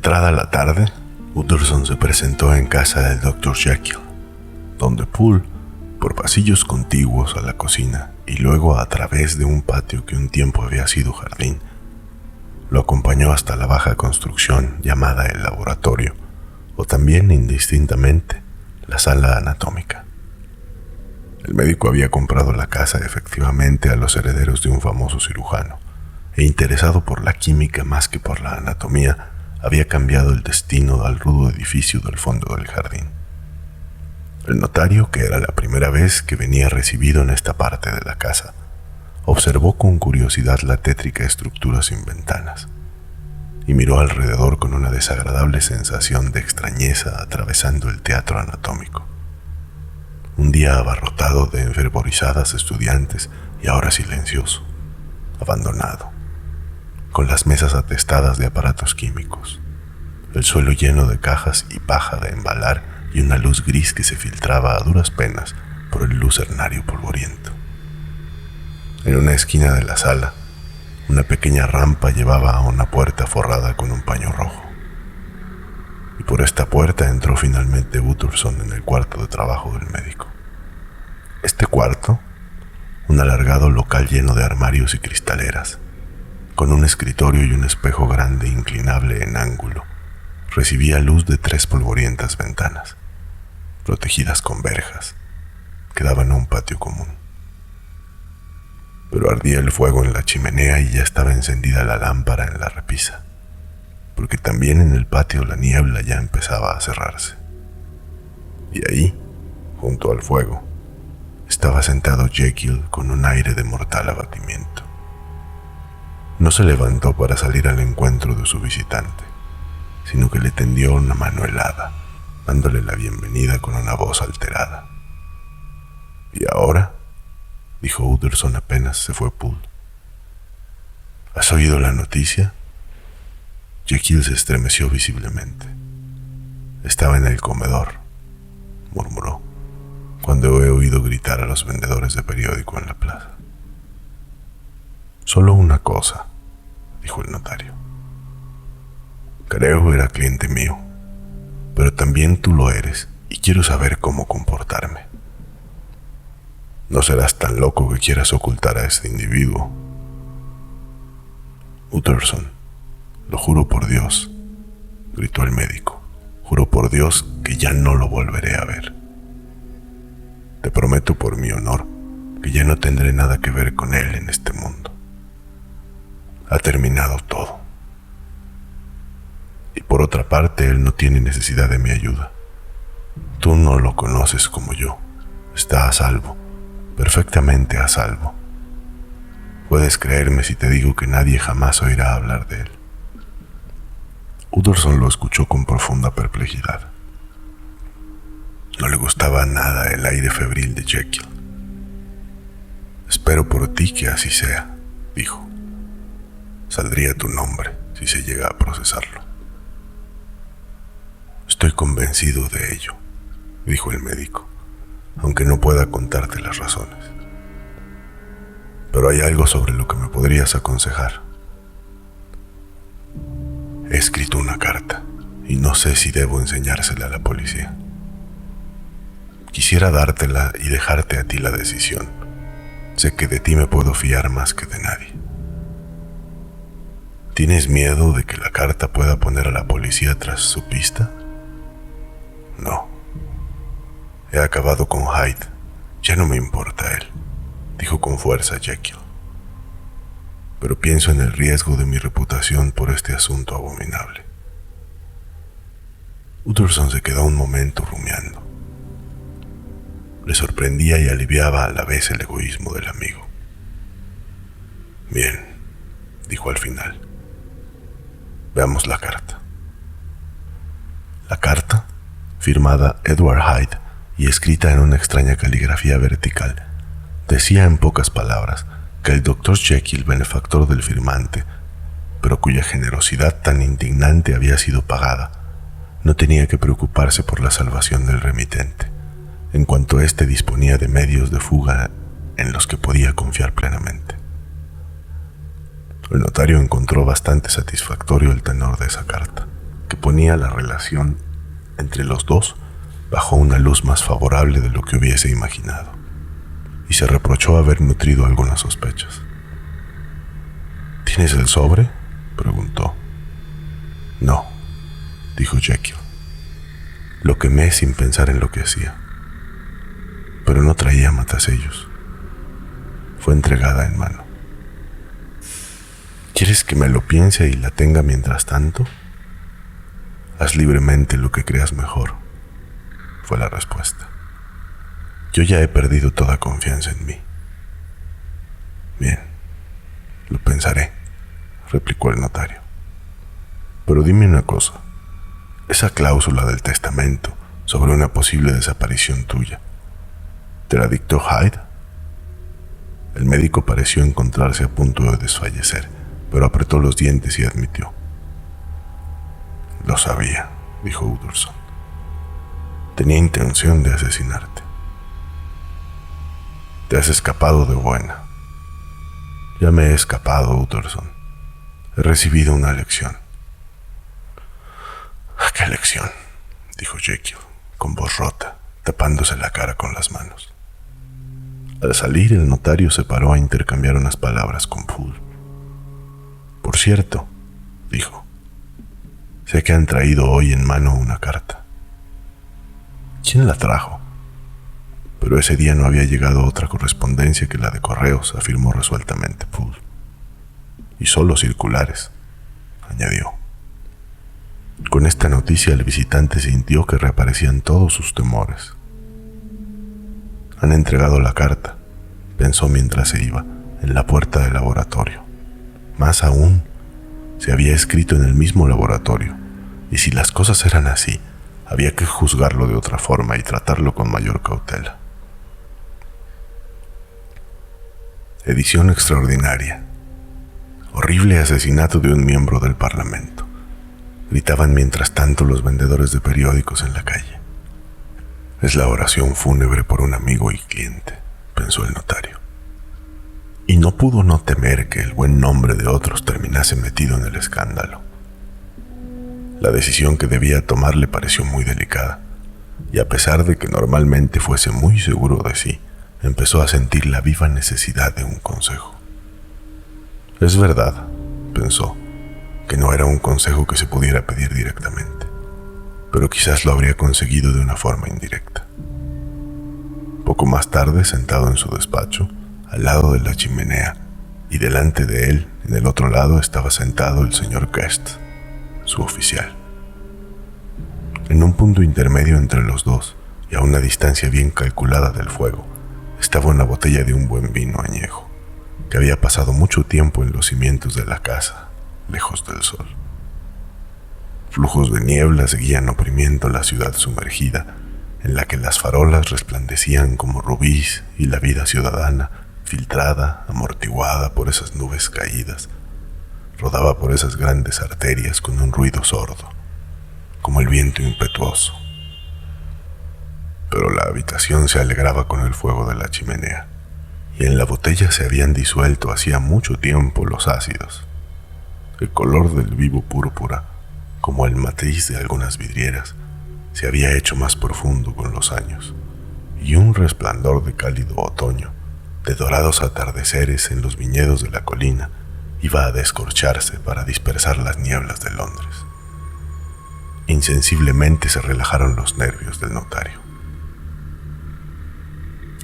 Entrada la tarde, Utterson se presentó en casa del Dr. Jekyll, donde Poole, por pasillos contiguos a la cocina y luego a través de un patio que un tiempo había sido jardín, lo acompañó hasta la baja construcción llamada el laboratorio, o también indistintamente la sala anatómica. El médico había comprado la casa efectivamente a los herederos de un famoso cirujano, e interesado por la química más que por la anatomía, había cambiado el destino al rudo edificio del fondo del jardín. El notario, que era la primera vez que venía recibido en esta parte de la casa, observó con curiosidad la tétrica estructura sin ventanas y miró alrededor con una desagradable sensación de extrañeza atravesando el teatro anatómico. Un día abarrotado de enfervorizadas estudiantes y ahora silencioso, abandonado, con las mesas atestadas de aparatos químicos, el suelo lleno de cajas y paja de embalar y una luz gris que se filtraba a duras penas por el lucernario polvoriento. En una esquina de la sala, una pequeña rampa llevaba a una puerta forrada con un paño rojo. Y por esta puerta entró finalmente Utterson en el cuarto de trabajo del médico. Este cuarto, un alargado local lleno de armarios y cristaleras, con un escritorio y un espejo grande inclinable en ángulo, recibía luz de 3 polvorientas ventanas, protegidas con verjas, que daban a un patio común. Pero ardía el fuego en la chimenea y ya estaba encendida la lámpara en la repisa, porque también en el patio la niebla ya empezaba a cerrarse. Y ahí, junto al fuego, estaba sentado Jekyll con un aire de mortal abatimiento. No se levantó para salir al encuentro de su visitante, sino que le tendió una mano helada, dándole la bienvenida con una voz alterada. «¿Y ahora?», dijo Utterson apenas se fue Poole. «¿Has oído la noticia?». Jekyll se estremeció visiblemente. «Estaba en el comedor», murmuró, «cuando he oído gritar a los vendedores de periódico en la plaza». «Solo una cosa», dijo el notario. «Creo era cliente mío, pero también tú lo eres y quiero saber cómo comportarme. No serás tan loco que quieras ocultar a este individuo». «Utterson, lo juro por Dios», gritó el médico, «juro por Dios que ya no lo volveré a ver. Te prometo por mi honor que ya no tendré nada que ver con él en este mundo. Ha terminado todo. Y por otra parte, él no tiene necesidad de mi ayuda. Tú no lo conoces como yo. Está a salvo, perfectamente a salvo. Puedes creerme si te digo que nadie jamás oirá hablar de él». Utterson lo escuchó con profunda perplejidad. No le gustaba nada el aire febril de Jekyll. «Espero por ti que así sea», dijo. «Saldría tu nombre si se llega a procesarlo». «Estoy convencido de ello», dijo el médico, «aunque no pueda contarte las razones. Pero hay algo sobre lo que me podrías aconsejar. He escrito una carta y no sé si debo enseñársela a la policía. Quisiera dártela y dejarte a ti la decisión. Sé que de ti me puedo fiar más que de nadie. ¿Tienes miedo de que la carta pueda poner a la policía tras su pista?». «No. He acabado con Hyde. Ya no me importa él», dijo con fuerza Jekyll. «Pero pienso en el riesgo de mi reputación por este asunto abominable». Utterson se quedó un momento rumiando. Le sorprendía y aliviaba a la vez el egoísmo del amigo. «Bien», dijo al final. «Veamos la carta». La carta, firmada Edward Hyde y escrita en una extraña caligrafía vertical, decía en pocas palabras que el Dr. Jekyll, benefactor del firmante, pero cuya generosidad tan indignante había sido pagada, no tenía que preocuparse por la salvación del remitente, en cuanto éste disponía de medios de fuga en los que podía confiar plenamente. El notario encontró bastante satisfactorio el tenor de esa carta, que ponía la relación entre los dos bajo una luz más favorable de lo que hubiese imaginado, y se reprochó haber nutrido algunas sospechas. ¿Tienes el sobre?, preguntó. No, dijo Jekyll. Lo quemé sin pensar en lo que hacía, pero no traía matasellos. Fue entregada en mano. ¿Quieres que me lo piense y la tenga mientras tanto? Haz libremente lo que creas mejor, fue la respuesta. Yo ya he perdido toda confianza en mí. Bien, lo pensaré, replicó el notario. Pero dime una cosa, esa cláusula del testamento sobre una posible desaparición tuya, ¿te la dictó Hyde? El médico pareció encontrarse a punto de desfallecer, pero apretó los dientes y admitió. Lo sabía, dijo Utterson. Tenía intención de asesinarte. Te has escapado de buena. Ya me he escapado, Utterson. He recibido una lección. ¿Qué lección?, dijo Jekyll, con voz rota, tapándose la cara con las manos. Al salir, el notario se paró a intercambiar unas palabras con Poole. Por cierto, dijo, sé que han traído hoy en mano una carta. ¿Quién la trajo? Pero ese día no había llegado otra correspondencia que la de correos, afirmó resueltamente Poole. Y solo circulares, añadió. Con esta noticia el visitante sintió que reaparecían todos sus temores. Han entregado la carta, pensó mientras se iba, en la puerta del laboratorio. Más aún, se había escrito en el mismo laboratorio, y si las cosas eran así, había que juzgarlo de otra forma y tratarlo con mayor cautela. Edición extraordinaria. Horrible asesinato de un miembro del Parlamento. Gritaban mientras tanto los vendedores de periódicos en la calle. Es la oración fúnebre por un amigo y cliente, pensó el notario. Y no pudo no temer que el buen nombre de otros terminase metido en el escándalo. La decisión que debía tomar le pareció muy delicada, y a pesar de que normalmente fuese muy seguro de sí, empezó a sentir la viva necesidad de un consejo. Es verdad, pensó, que no era un consejo que se pudiera pedir directamente, pero quizás lo habría conseguido de una forma indirecta. Poco más tarde, sentado en su despacho, al lado de la chimenea, y delante de él, en el otro lado, estaba sentado el señor Guest, su oficial. En un punto intermedio entre los dos, y a una distancia bien calculada del fuego, estaba una botella de un buen vino añejo, que había pasado mucho tiempo en los cimientos de la casa, lejos del sol. Flujos de niebla seguían oprimiendo la ciudad sumergida, en la que las farolas resplandecían como rubíes y la vida ciudadana, filtrada, amortiguada por esas nubes caídas, rodaba por esas grandes arterias con un ruido sordo, como el viento impetuoso. Pero la habitación se alegraba con el fuego de la chimenea, y en la botella se habían disuelto hacía mucho tiempo los ácidos. El color del vivo púrpura, como el matiz de algunas vidrieras, se había hecho más profundo con los años, y un resplandor de cálido otoño, de dorados atardeceres en los viñedos de la colina, iba a descorcharse para dispersar las nieblas de Londres. Insensiblemente se relajaron los nervios del notario.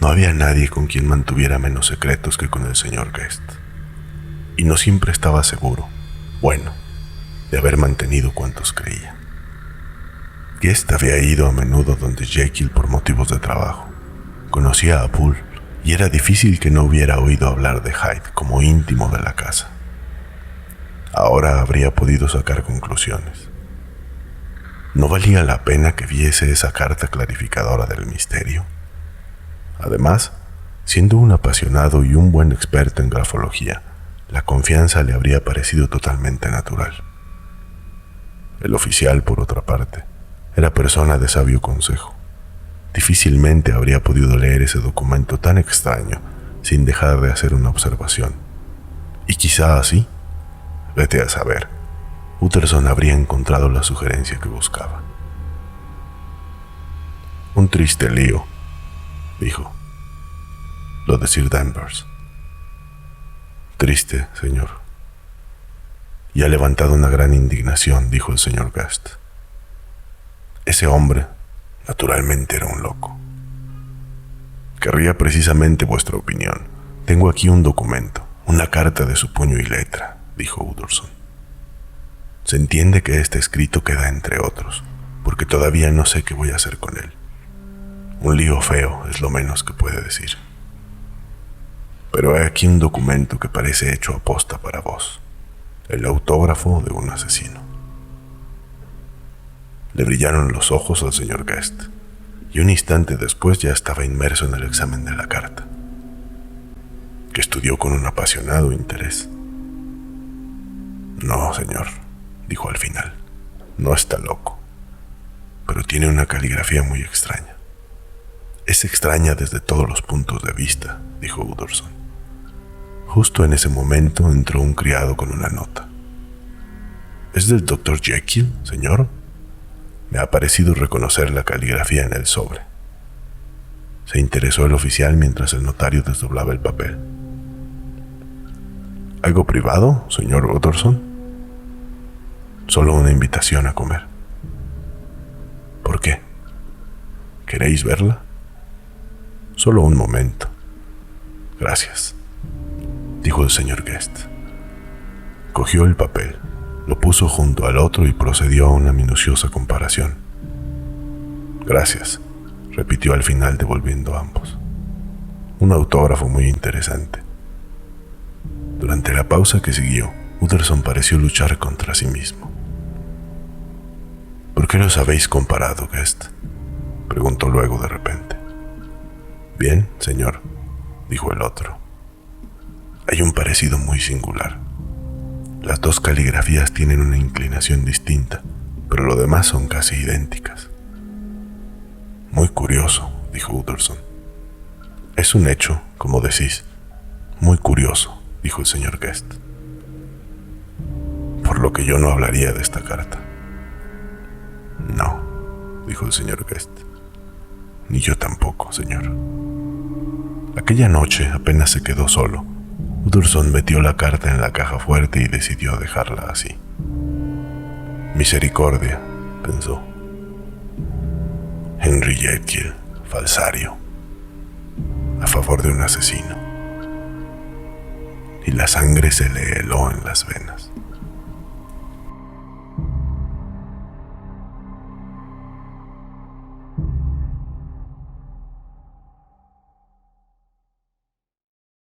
No había nadie con quien mantuviera menos secretos que con el señor Guest, y no siempre estaba seguro, de haber mantenido cuantos creía. Guest había ido a menudo donde Jekyll por motivos de trabajo. Conocía a Poole y era difícil que no hubiera oído hablar de Hyde como íntimo de la casa. Ahora habría podido sacar conclusiones. ¿No valía la pena que viese esa carta clarificadora del misterio? Además, siendo un apasionado y un buen experto en grafología, la confianza le habría parecido totalmente natural. El oficial, por otra parte, era persona de sabio consejo. Difícilmente habría podido leer ese documento tan extraño sin dejar de hacer una observación. Y quizá así, vete a saber, Utterson habría encontrado la sugerencia que buscaba. Un triste lío, dijo. Lo de Sir Danvers. Triste, señor. Y ha levantado una gran indignación, dijo el señor Guest. Ese hombre, naturalmente, era un loco. Querría precisamente vuestra opinión. Tengo aquí un documento, una carta de su puño y letra, dijo Utterson. Se entiende que este escrito queda entre otros, porque todavía no sé qué voy a hacer con él. Un lío feo es lo menos que puede decir. Pero hay aquí un documento que parece hecho aposta para vos, el autógrafo de un asesino. Le brillaron los ojos al señor Guest, y un instante después ya estaba inmerso en el examen de la carta, que estudió con un apasionado interés. No, señor, dijo al final, no está loco, pero tiene una caligrafía muy extraña. Es extraña desde todos los puntos de vista, dijo Utterson. Justo en ese momento entró un criado con una nota. ¿Es del Dr. Jekyll, señor? Me ha parecido reconocer la caligrafía en el sobre. Se interesó el oficial mientras el notario desdoblaba el papel. ¿Algo privado, señor Utterson? Solo una invitación a comer. ¿Por qué? ¿Queréis verla? Solo un momento. Gracias, dijo el señor Guest. Cogió el papel, lo puso junto al otro y procedió a una minuciosa comparación. Gracias, repitió al final devolviendo ambos. Un autógrafo muy interesante. Durante la pausa que siguió, Utterson pareció luchar contra sí mismo. ¿Por qué los habéis comparado, Guest?, preguntó luego de repente. Bien, señor, dijo el otro. Hay un parecido muy singular. Las dos caligrafías tienen una inclinación distinta, pero lo demás son casi idénticas. Muy curioso, dijo Utterson. Es un hecho, como decís. Muy curioso, dijo el señor Guest. Por lo que yo no hablaría de esta carta. No, dijo el señor Guest. Ni yo tampoco, señor. Aquella noche apenas se quedó solo. Utterson metió la carta en la caja fuerte y decidió dejarla así. Misericordia, pensó. Henry Jekyll, falsario, a favor de un asesino. Y la sangre se le heló en las venas.